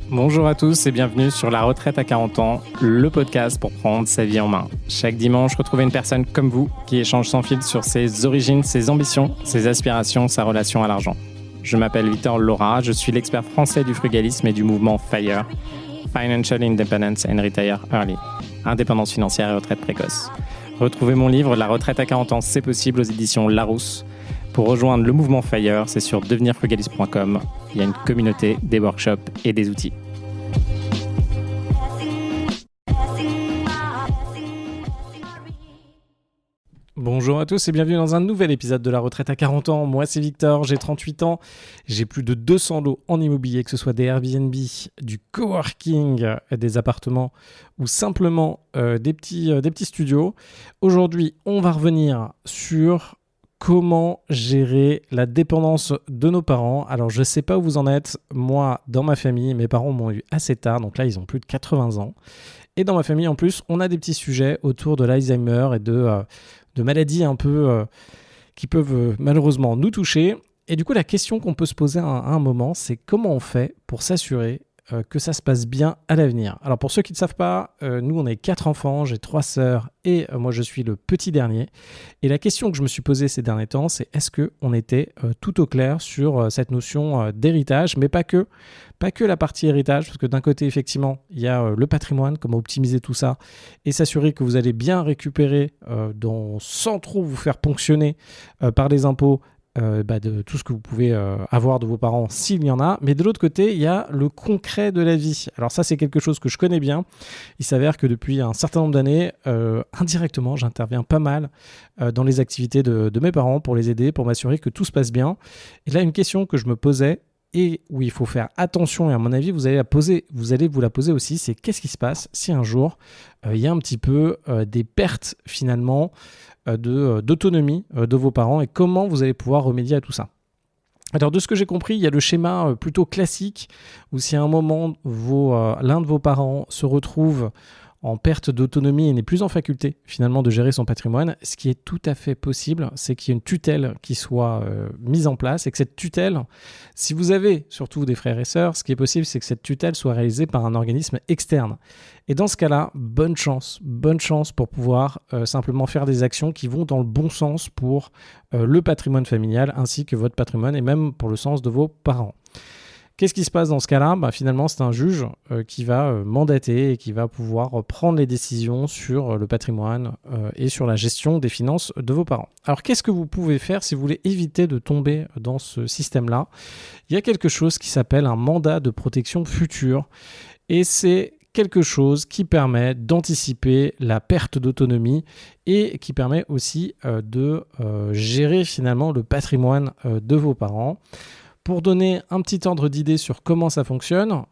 Bonjour à tous et bienvenue sur La Retraite à 40 ans, le podcast pour prendre sa vie en main. Chaque dimanche, retrouvez une personne comme vous qui échange sans fil sur ses origines, ses ambitions, ses aspirations, sa relation à l'argent. Je m'appelle Victor Laura, je suis l'expert français du frugalisme et du mouvement FIRE, Financial Independence and Retire Early, indépendance financière et retraite précoce. Retrouvez mon livre La Retraite à 40 ans, c'est possible aux éditions Larousse. Pour rejoindre le mouvement FIRE, c'est sur devenirfrugaliste.com. Il y a une communauté, des workshops et des outils. Bonjour à tous et bienvenue dans un nouvel épisode de La Retraite à 40 ans. Moi c'est Victor, j'ai 38 ans, j'ai plus de 200 lots en immobilier, que ce soit des Airbnb, du coworking, des appartements ou simplement des petits studios. Aujourd'hui, on va revenir sur comment gérer la dépendance de nos parents. Alors, je ne sais pas où vous en êtes. Moi, dans ma famille, mes parents m'ont eu assez tard. Donc là, ils ont plus de 80 ans. Et dans ma famille, en plus, on a des petits sujets autour de l'Alzheimer et de maladies un peu qui peuvent malheureusement nous toucher. Et du coup, la question qu'on peut se poser à un moment, c'est comment on fait pour s'assurer que ça se passe bien à l'avenir. Alors pour ceux qui ne savent pas, nous on est 4 enfants, j'ai 3 sœurs et moi je suis le petit dernier. Et la question que je me suis posée ces derniers temps, c'est est-ce qu'on était tout au clair sur cette notion d'héritage, mais pas que la partie héritage, parce que d'un côté effectivement il y a le patrimoine, comment optimiser tout ça et s'assurer que vous allez bien récupérer sans trop vous faire ponctionner par les impôts, de tout ce que vous pouvez avoir de vos parents s'il y en a, mais de l'autre côté il y a le concret de la vie. Alors ça c'est quelque chose que je connais bien. Il s'avère que depuis un certain nombre d'années indirectement j'interviens pas mal dans les activités de mes parents pour les aider, pour m'assurer que tout se passe bien. Et là une question que je me posais et où il faut faire attention, et à mon avis vous allez vous la poser aussi, c'est qu'est-ce qui se passe si un jour il y a un petit peu des pertes finalement d'autonomie de vos parents et comment vous allez pouvoir remédier à tout ça. Alors de ce que j'ai compris, il y a le schéma plutôt classique où si à un moment l'un de vos parents se retrouve en perte d'autonomie et n'est plus en faculté finalement de gérer son patrimoine, ce qui est tout à fait possible, c'est qu'il y ait une tutelle qui soit mise en place et que cette tutelle, si vous avez surtout des frères et sœurs, ce qui est possible, c'est que cette tutelle soit réalisée par un organisme externe. Et dans ce cas-là, bonne chance pour pouvoir simplement faire des actions qui vont dans le bon sens pour le patrimoine familial ainsi que votre patrimoine et même pour le sens de vos parents. Qu'est-ce qui se passe dans ce cas-là ? Finalement, c'est un juge qui va mandater et qui va pouvoir prendre les décisions sur le patrimoine et sur la gestion des finances de vos parents. Alors, qu'est-ce que vous pouvez faire si vous voulez éviter de tomber dans ce système-là ? Il y a quelque chose qui s'appelle un mandat de protection future et c'est quelque chose qui permet d'anticiper la perte d'autonomie et qui permet aussi de gérer finalement le patrimoine de vos parents. Pour donner un petit ordre d'idée sur comment ça fonctionne,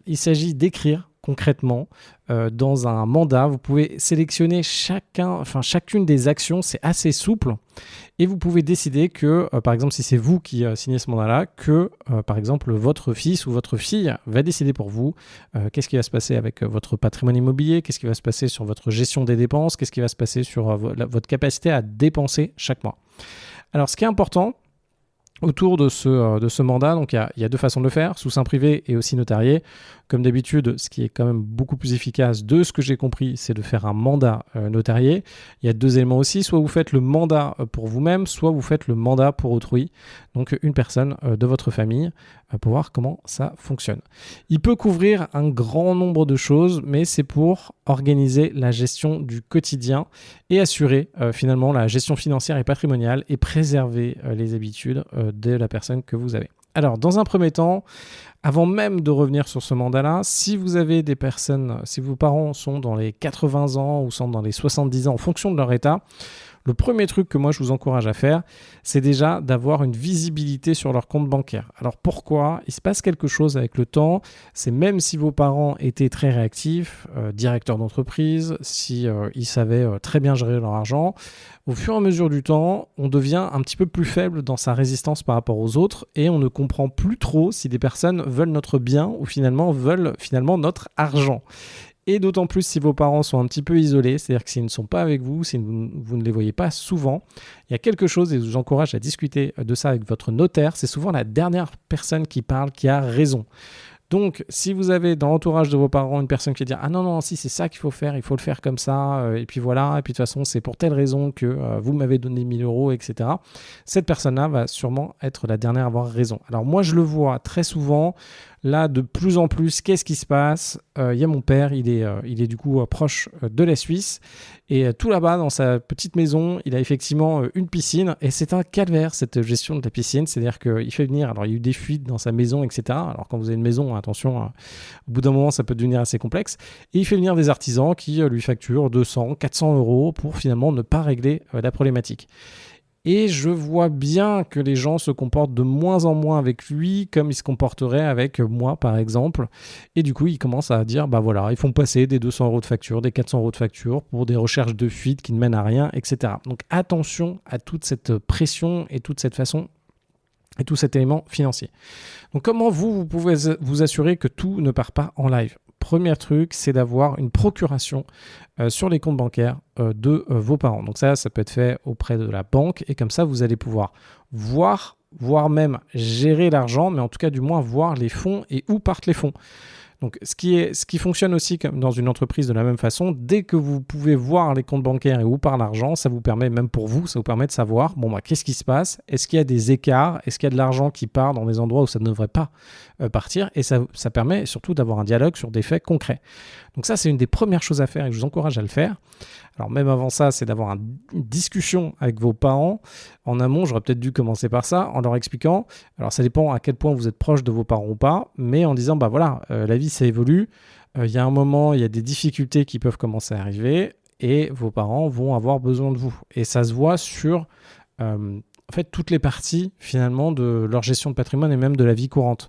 il s'agit d'écrire concrètement dans un mandat. Vous pouvez sélectionner chacune des actions, c'est assez souple. Et vous pouvez décider que, par exemple, si c'est vous qui signez ce mandat-là, que, par exemple, votre fils ou votre fille va décider pour vous qu'est-ce qui va se passer avec votre patrimoine immobilier, qu'est-ce qui va se passer sur votre gestion des dépenses, qu'est-ce qui va se passer sur votre capacité à dépenser chaque mois. Alors, ce qui est important, autour de ce mandat, donc il y a deux façons de le faire, sous seing privé et aussi notarié. Comme d'habitude, ce qui est quand même beaucoup plus efficace de ce que j'ai compris, c'est de faire un mandat notarié. Il y a 2 éléments aussi, soit vous faites le mandat pour vous-même, soit vous faites le mandat pour autrui, donc une personne de votre famille, pour voir comment ça fonctionne. Il peut couvrir un grand nombre de choses, mais c'est pour organiser la gestion du quotidien et assurer finalement la gestion financière et patrimoniale et préserver les habitudes de la personne que vous avez. Alors, dans un premier temps, avant même de revenir sur ce mandat-là, si vous avez des personnes, si vos parents sont dans les 80 ans ou sont dans les 70 ans en fonction de leur état, le premier truc que moi je vous encourage à faire, c'est déjà d'avoir une visibilité sur leur compte bancaire. Alors pourquoi ? Il se passe quelque chose avec le temps, c'est même si vos parents étaient très réactifs, directeurs d'entreprise, si ils savaient très bien gérer leur argent, au fur et à mesure du temps, on devient un petit peu plus faible dans sa résistance par rapport aux autres et on ne comprend plus trop si des personnes veulent notre bien ou finalement veulent notre argent. Et d'autant plus si vos parents sont un petit peu isolés, c'est-à-dire que s'ils ne sont pas avec vous, si vous ne les voyez pas souvent, il y a quelque chose, et je vous encourage à discuter de ça avec votre notaire, c'est souvent la dernière personne qui parle qui a raison. Donc, si vous avez dans l'entourage de vos parents une personne qui va dire « Ah non, non, si c'est ça qu'il faut faire, il faut le faire comme ça, et puis voilà, et puis de toute façon, c'est pour telle raison que vous m'avez donné 1000 euros, etc. » Cette personne-là va sûrement être la dernière à avoir raison. Alors moi, je le vois très souvent, là, de plus en plus, qu'est-ce qui se passe ? Il y a mon père, il est du coup proche de la Suisse, et tout là-bas, dans sa petite maison, il a effectivement une piscine, et c'est un calvaire, cette gestion de la piscine, c'est-à-dire qu'il fait venir, alors il y a eu des fuites dans sa maison, etc. Alors quand vous avez une maison, attention, au bout d'un moment, ça peut devenir assez complexe, et il fait venir des artisans qui lui facturent 200, 400 euros pour finalement ne pas régler la problématique. Et je vois bien que les gens se comportent de moins en moins avec lui comme ils se comporteraient avec moi, par exemple. Et du coup, ils commencent à dire, bah voilà, ils font passer des 200 euros de facture, des 400 euros de facture pour des recherches de fuite qui ne mènent à rien, etc. Donc attention à toute cette pression et toute cette façon et tout cet élément financier. Donc comment vous pouvez vous assurer que tout ne part pas en live ? Premier truc, c'est d'avoir une procuration sur les comptes bancaires de vos parents. Donc ça peut être fait auprès de la banque et comme ça, vous allez pouvoir voir, voire même gérer l'argent, mais en tout cas, du moins, voir les fonds et où partent les fonds. Donc, ce qui fonctionne aussi comme dans une entreprise de la même façon, dès que vous pouvez voir les comptes bancaires et où part l'argent, ça vous permet, même pour vous, ça vous permet de savoir, qu'est-ce qui se passe ? Est-ce qu'il y a des écarts ? Est-ce qu'il y a de l'argent qui part dans des endroits où ça ne devrait pas partir ? Et ça permet surtout d'avoir un dialogue sur des faits concrets. Donc ça, c'est une des premières choses à faire et je vous encourage à le faire. Alors même avant ça, c'est d'avoir une discussion avec vos parents. En amont, j'aurais peut-être dû commencer par ça, en leur expliquant. Alors ça dépend à quel point vous êtes proche de vos parents ou pas, mais en disant, la vie, ça évolue. Il y a un moment, il y a des difficultés qui peuvent commencer à arriver et vos parents vont avoir besoin de vous. Et ça se voit sur toutes les parties finalement de leur gestion de patrimoine et même de la vie courante.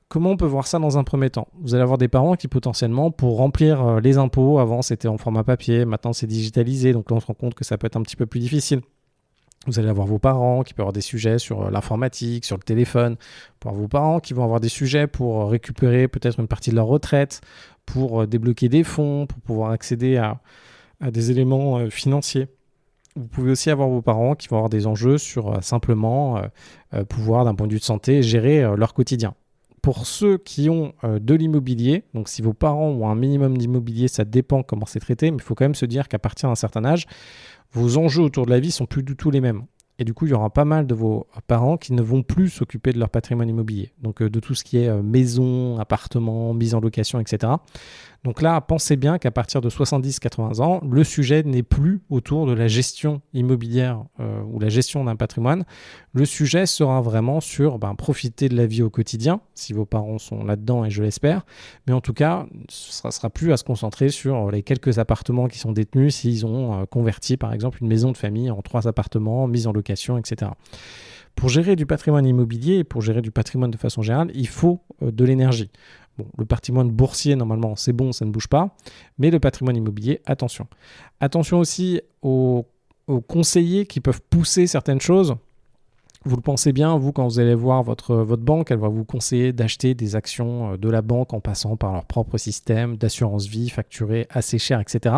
Comment on peut voir ça dans un premier temps ? Vous allez avoir des parents qui potentiellement, pour remplir les impôts, avant c'était en format papier, maintenant c'est digitalisé, donc là on se rend compte que ça peut être un petit peu plus difficile. Vous allez avoir vos parents qui peuvent avoir des sujets sur l'informatique, sur le téléphone, pour vos parents qui vont avoir des sujets pour récupérer peut-être une partie de leur retraite, pour débloquer des fonds, pour pouvoir accéder à des éléments financiers. Vous pouvez aussi avoir vos parents qui vont avoir des enjeux sur simplement pouvoir, d'un point de vue de santé, gérer leur quotidien. Pour ceux qui ont de l'immobilier, donc si vos parents ont un minimum d'immobilier, ça dépend comment c'est traité, mais il faut quand même se dire qu'à partir d'un certain âge, vos enjeux autour de la vie sont plus du tout les mêmes. Et du coup, il y aura pas mal de vos parents qui ne vont plus s'occuper de leur patrimoine immobilier. Donc de tout ce qui est maison, appartement, mise en location, etc. Donc là, pensez bien qu'à partir de 70-80 ans, le sujet n'est plus autour de la gestion immobilière ou la gestion d'un patrimoine. Le sujet sera vraiment sur profiter de la vie au quotidien, si vos parents sont là-dedans et je l'espère. Mais en tout cas, ce ne sera plus à se concentrer sur les quelques appartements qui sont détenus s'ils ont converti par exemple une maison de famille en 3 appartements, mise en location, etc. Pour gérer du patrimoine immobilier et pour gérer du patrimoine de façon générale, il faut de l'énergie. Bon, le patrimoine boursier, normalement, c'est bon, ça ne bouge pas. Mais le patrimoine immobilier, attention. Attention aussi aux conseillers qui peuvent pousser certaines choses. Vous le pensez bien, vous, quand vous allez voir votre banque, elle va vous conseiller d'acheter des actions de la banque en passant par leur propre système d'assurance vie facturé assez cher, etc.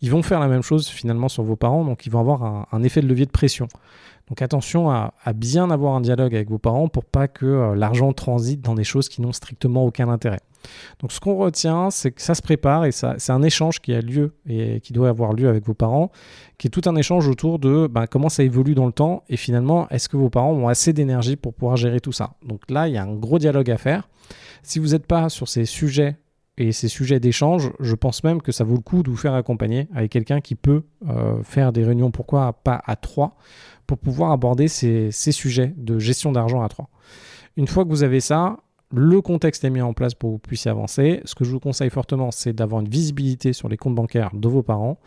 Ils vont faire la même chose finalement sur vos parents, donc ils vont avoir un effet de levier de pression. Donc attention à bien avoir un dialogue avec vos parents pour pas que l'argent transite dans des choses qui n'ont strictement aucun intérêt. Donc ce qu'on retient, c'est que ça se prépare et c'est un échange qui a lieu et qui doit avoir lieu avec vos parents, qui est tout un échange autour de comment ça évolue dans le temps et finalement, est-ce que vos parents ont assez d'énergie pour pouvoir gérer tout ça ? Donc là, il y a un gros dialogue à faire. Si vous n'êtes pas sur ces sujets et ces sujets d'échange, je pense même que ça vaut le coup de vous faire accompagner avec quelqu'un qui peut faire des réunions, pourquoi pas à 3, pour pouvoir aborder ces sujets de gestion d'argent à 3. Une fois que vous avez ça, le contexte est mis en place pour que vous puissiez avancer. Ce que je vous conseille fortement, c'est d'avoir une visibilité sur les comptes bancaires de vos parents,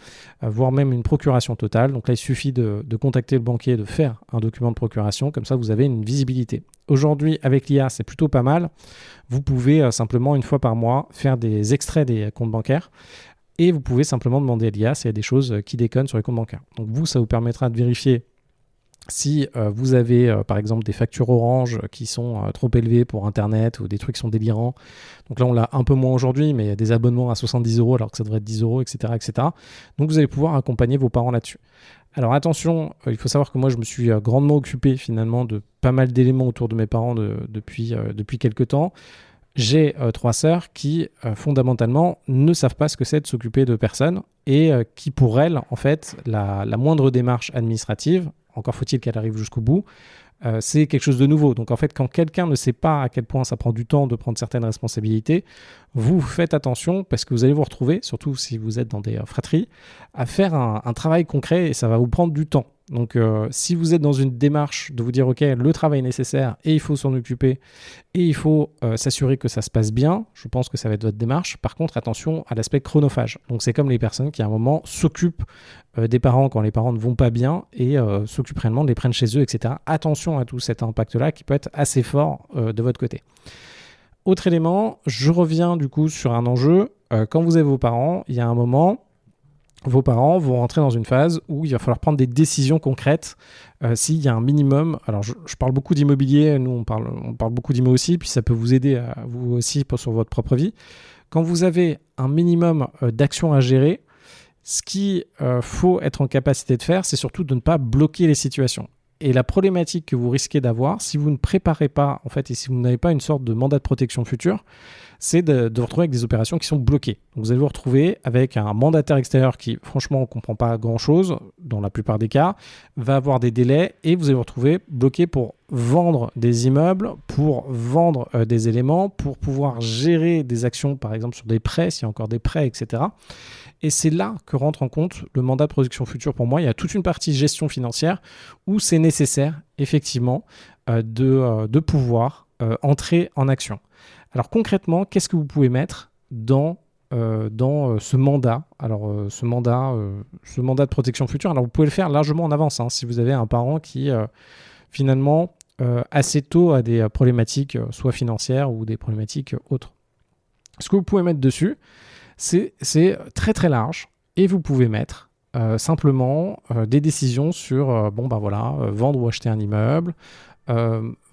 voire même une procuration totale. Donc là, il suffit de contacter le banquier, de faire un document de procuration. Comme ça, vous avez une visibilité. Aujourd'hui, avec l'IA, c'est plutôt pas mal. Vous pouvez simplement, une fois par mois, faire des extraits des comptes bancaires. Et vous pouvez simplement demander à l'IA s'il y a des choses qui déconnent sur les comptes bancaires. Donc vous, ça vous permettra de vérifier Si vous avez par exemple des factures Orange qui sont trop élevées pour Internet ou des trucs qui sont délirants, donc là on l'a un peu moins aujourd'hui, mais il y a des abonnements à 70 € alors que ça devrait être 10 €, etc., etc. Donc vous allez pouvoir accompagner vos parents là-dessus. Alors attention, il faut savoir que moi je me suis grandement occupé finalement de pas mal d'éléments autour de mes parents depuis quelques temps. J'ai 3 sœurs qui fondamentalement ne savent pas ce que c'est de s'occuper de personnes et qui pour elles, en fait, la moindre démarche administrative, encore faut-il qu'elle arrive jusqu'au bout, c'est quelque chose de nouveau. Donc en fait, quand quelqu'un ne sait pas à quel point ça prend du temps de prendre certaines responsabilités, vous faites attention parce que vous allez vous retrouver, surtout si vous êtes dans des fratries, à faire un travail concret et ça va vous prendre du temps. Donc si vous êtes dans une démarche de vous dire ok, le travail est nécessaire et il faut s'en occuper et il faut s'assurer que ça se passe bien, je pense que ça va être votre démarche. Par contre, attention à l'aspect chronophage. Donc c'est comme les personnes qui à un moment s'occupent des parents quand les parents ne vont pas bien et s'occupent réellement de les prendre chez eux, etc. Attention à tout cet impact-là qui peut être assez fort de votre côté. Autre élément, je reviens du coup sur un enjeu. Quand vous avez vos parents, il y a un moment, vos parents vont rentrer dans une phase où il va falloir prendre des décisions concrètes s'il y a un minimum. Alors je parle beaucoup d'immobilier, nous on parle beaucoup d'immo aussi, puis ça peut vous aider à vous aussi sur votre propre vie. Quand vous avez un minimum d'actions à gérer, ce qu'il faut être en capacité de faire, c'est surtout de ne pas bloquer les situations. Et la problématique que vous risquez d'avoir, si vous ne préparez pas, en fait, et si vous n'avez pas une sorte de mandat de protection future, c'est de vous retrouver avec des opérations qui sont bloquées. Donc vous allez vous retrouver avec un mandataire extérieur qui, franchement, ne comprend pas grand-chose, dans la plupart des cas, va avoir des délais, et vous allez vous retrouver bloqué pour vendre des immeubles, pour vendre des éléments, pour pouvoir gérer des actions, par exemple, sur des prêts, s'il y a encore des prêts, etc. Et c'est là que rentre en compte le mandat de protection future pour moi. Il y a toute une partie gestion financière où c'est nécessaire, effectivement, de pouvoir entrer en action. Alors concrètement, qu'est-ce que vous pouvez mettre dans ce mandat? Alors ce mandat de protection future, alors vous pouvez le faire largement en avance si vous avez un parent qui finalement assez tôt a des problématiques soit financières ou des problématiques autres. Ce que vous pouvez mettre dessus, c'est très très large et vous pouvez mettre simplement des décisions sur vendre ou acheter un immeuble,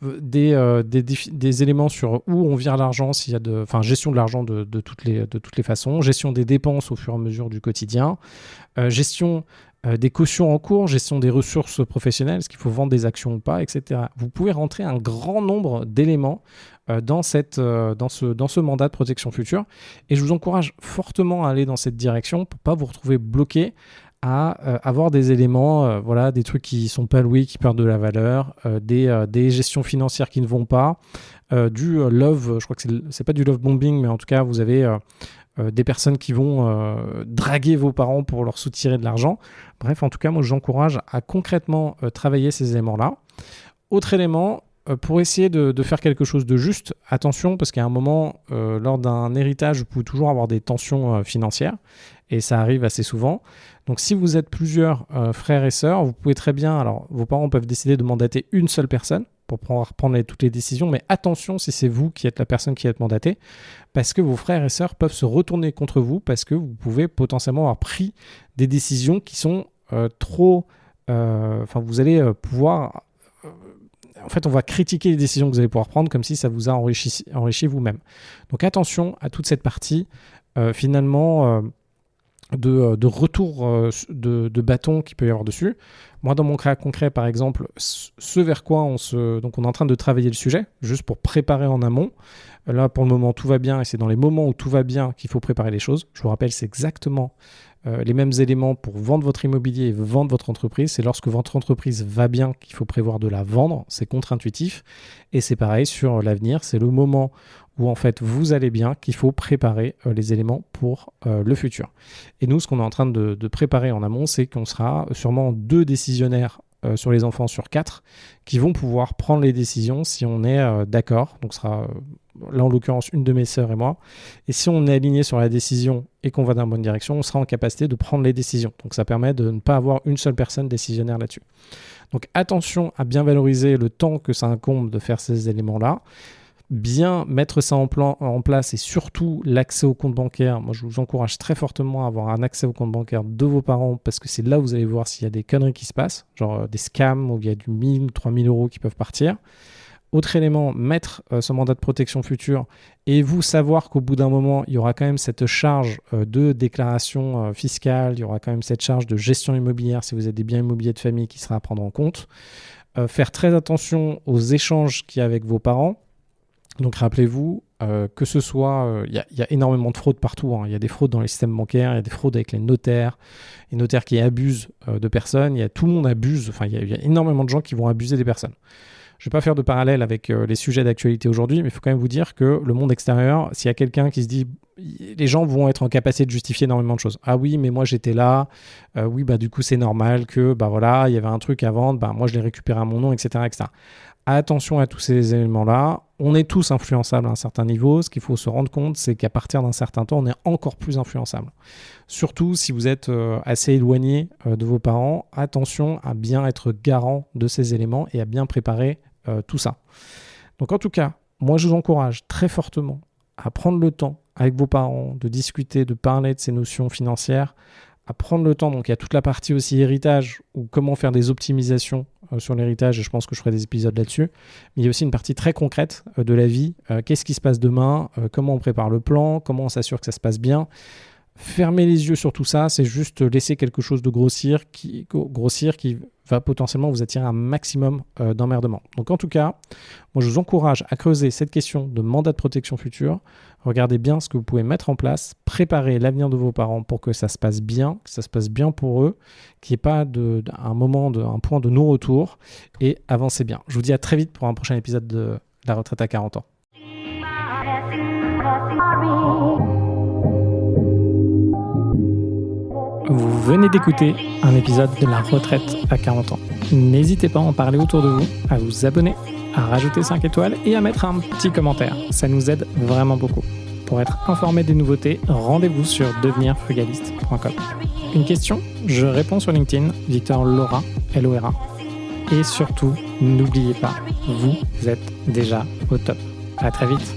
des éléments sur où on vire l'argent, s'il y a gestion de l'argent de toutes les façons, gestion des dépenses au fur et à mesure du quotidien, gestion des cautions en cours, gestion des ressources professionnelles, est-ce qu'il faut vendre des actions ou pas, etc. Vous pouvez rentrer un grand nombre d'éléments dans ce mandat de protection future et je vous encourage fortement à aller dans cette direction pour ne pas vous retrouver bloqué à avoir des éléments, des trucs qui ne sont pas loués, qui perdent de la valeur, des gestions financières qui ne vont pas, du love, je crois que c'est pas du love bombing, mais en tout cas vous avez des personnes qui vont draguer vos parents pour leur soutirer de l'argent. Bref, en tout cas, moi j'encourage à concrètement travailler ces éléments-là. Autre élément, pour essayer de faire quelque chose de juste, attention, parce qu'à un moment, lors d'un héritage, vous pouvez toujours avoir des tensions financières, et ça arrive assez souvent. Donc si vous êtes plusieurs frères et sœurs, vous pouvez très bien, alors vos parents peuvent décider de mandater une seule personne pour pouvoir prendre toutes les décisions, mais attention si c'est vous qui êtes la personne qui êtes mandatée, parce que vos frères et sœurs peuvent se retourner contre vous, parce que vous pouvez potentiellement avoir pris des décisions qui sont trop... vous allez pouvoir... En fait, on va critiquer les décisions que vous allez pouvoir prendre comme si ça vous a enrichi vous-même. Donc attention à toute cette partie, de retour de bâton qu'il peut y avoir dessus. Moi, dans mon cas concret, par exemple, ce vers quoi on est en train de travailler le sujet, juste pour préparer en amont. Là, pour le moment, tout va bien, et c'est dans les moments où tout va bien qu'il faut préparer les choses. Je vous rappelle, c'est exactement les mêmes éléments pour vendre votre immobilier et vendre votre entreprise. C'est lorsque votre entreprise va bien qu'il faut prévoir de la vendre. C'est contre-intuitif. Et c'est pareil sur l'avenir. C'est le moment où en fait vous allez bien qu'il faut préparer les éléments pour le futur. Et nous, ce qu'on est en train de préparer en amont, c'est qu'on sera sûrement 2 décisionnaires sur les enfants sur 4 qui vont pouvoir prendre les décisions si on est d'accord. Donc ce sera là en l'occurrence une de mes sœurs et moi. Et si on est aligné sur la décision et qu'on va dans la bonne direction, on sera en capacité de prendre les décisions. Donc ça permet de ne pas avoir une seule personne décisionnaire là-dessus. Donc attention à bien valoriser le temps que ça incombe de faire ces éléments-là. bien mettre ça en place et surtout l'accès au compte bancaire. Moi, je vous encourage très fortement à avoir un accès au compte bancaire de vos parents parce que c'est là où vous allez voir s'il y a des conneries qui se passent, genre des scams où il y a du 1000 ou 3000 euros qui peuvent partir. Autre élément, mettre ce mandat de protection future et vous savoir qu'au bout d'un moment, il y aura quand même cette charge de déclaration fiscale, il y aura quand même cette charge de gestion immobilière si vous avez des biens immobiliers de famille qui sera à prendre en compte. Faire très attention aux échanges qu'il y a avec vos parents. Donc rappelez-vous que ce soit, il y a énormément de fraudes partout. Il y a des fraudes dans les systèmes bancaires, il y a des fraudes avec les notaires qui abusent de personnes. Tout le monde abuse, enfin il y a énormément de gens qui vont abuser des personnes. Je ne vais pas faire de parallèle avec les sujets d'actualité aujourd'hui, mais il faut quand même vous dire que le monde extérieur, s'il y a quelqu'un qui se dit les gens vont être en capacité de justifier énormément de choses. Ah oui, mais moi j'étais là, oui, bah du coup c'est normal que voilà, il y avait un truc à vendre, moi je l'ai récupéré à mon nom, etc., etc. Attention à tous ces éléments-là. On est tous influençables à un certain niveau. Ce qu'il faut se rendre compte, c'est qu'à partir d'un certain temps, on est encore plus influençable. Surtout si vous êtes assez éloigné de vos parents, attention à bien être garant de ces éléments et à bien préparer tout ça. Donc en tout cas, moi je vous encourage très fortement à prendre le temps avec vos parents de discuter, de parler de ces notions financières, à prendre le temps. Donc il y a toute la partie aussi héritage ou comment faire des optimisations sur l'héritage et je pense que je ferai des épisodes là-dessus. Mais il y a aussi une partie très concrète de la vie. Qu'est-ce qui se passe demain, comment on prépare le plan, comment on s'assure que ça se passe bien. Fermer les yeux sur tout ça, c'est juste laisser quelque chose de grossir qui va potentiellement vous attirer un maximum d'emmerdement. Donc en tout cas, moi je vous encourage à creuser cette question de mandat de protection future. Regardez bien ce que vous pouvez mettre en place, préparez l'avenir de vos parents pour que ça se passe bien, pour eux, qu'il n'y ait pas un point de non-retour et avancez bien. Je vous dis à très vite pour un prochain épisode de La retraite à 40 ans. Vous venez d'écouter un épisode de La retraite à 40 ans. N'hésitez pas à en parler autour de vous, à vous abonner, à rajouter 5 étoiles et à mettre un petit commentaire. Ça nous aide vraiment beaucoup. Pour être informé des nouveautés, rendez-vous sur devenirfrugaliste.com. Une question, je réponds sur LinkedIn, Victor Lora, Lora. Et surtout, n'oubliez pas, vous êtes déjà au top. À très vite.